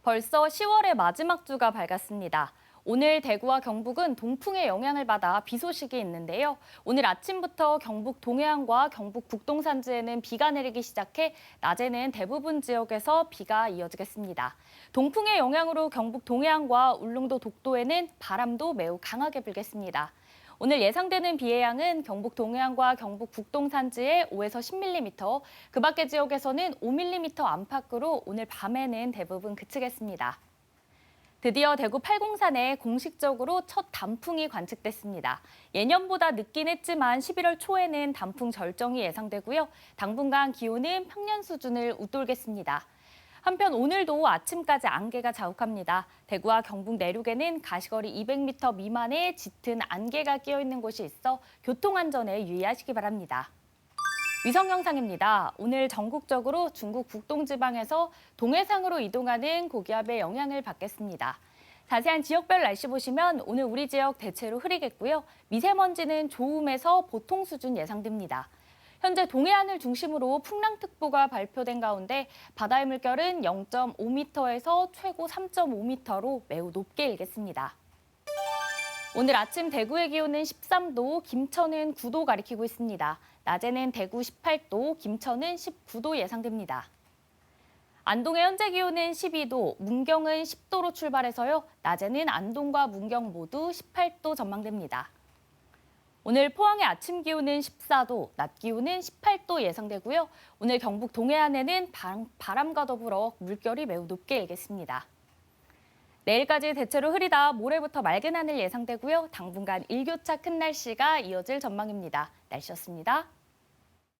벌써 10월의 마지막 주가 밝았습니다. 오늘 대구와 경북은 동풍의 영향을 받아 비 소식이 있는데요. 오늘 아침부터 경북 동해안과 경북 북동 산지에는 비가 내리기 시작해 낮에는 대부분 지역에서 비가 이어지겠습니다. 동풍의 영향으로 경북 동해안과 울릉도 독도에는 바람도 매우 강하게 불겠습니다. 오늘 예상되는 비의 양은 경북 동해안과 경북 북동 산지에 5에서 10mm, 그 밖의 지역에서는 5mm 안팎으로 오늘 밤에는 대부분 그치겠습니다. 드디어 대구 팔공산에 공식적으로 첫 단풍이 관측됐습니다. 예년보다 늦긴 했지만 11월 초에는 단풍 절정이 예상되고요. 당분간 기온은 평년 수준을 웃돌겠습니다. 한편 오늘도 아침까지 안개가 자욱합니다. 대구와 경북 내륙에는 가시거리 200m 미만의 짙은 안개가 끼어 있는 곳이 있어 교통안전에 유의하시기 바랍니다. 위성 영상입니다. 오늘 전국적으로 중국 북동지방에서 동해상으로 이동하는 고기압의 영향을 받겠습니다. 자세한 지역별 날씨 보시면 오늘 우리 지역 대체로 흐리겠고요. 미세먼지는 좋음에서 보통 수준 예상됩니다. 현재 동해안을 중심으로 풍랑특보가 발표된 가운데 바다의 물결은 0.5m에서 최고 3.5m로 매우 높게 일겠습니다. 오늘 아침 대구의 기온은 13도, 김천은 9도 가리키고 있습니다. 낮에는 대구 18도, 김천은 19도 예상됩니다. 안동의 현재 기온은 12도, 문경은 10도로 출발해서요. 낮에는 안동과 문경 모두 18도 전망됩니다. 오늘 포항의 아침 기온은 14도, 낮 기온은 18도 예상되고요. 오늘 경북 동해안에는 바람과 더불어 물결이 매우 높게 일겠습니다. 내일까지 대체로 흐리다 모레부터 맑은 하늘 예상되고요. 당분간 일교차 큰 날씨가 이어질 전망입니다. 날씨였습니다.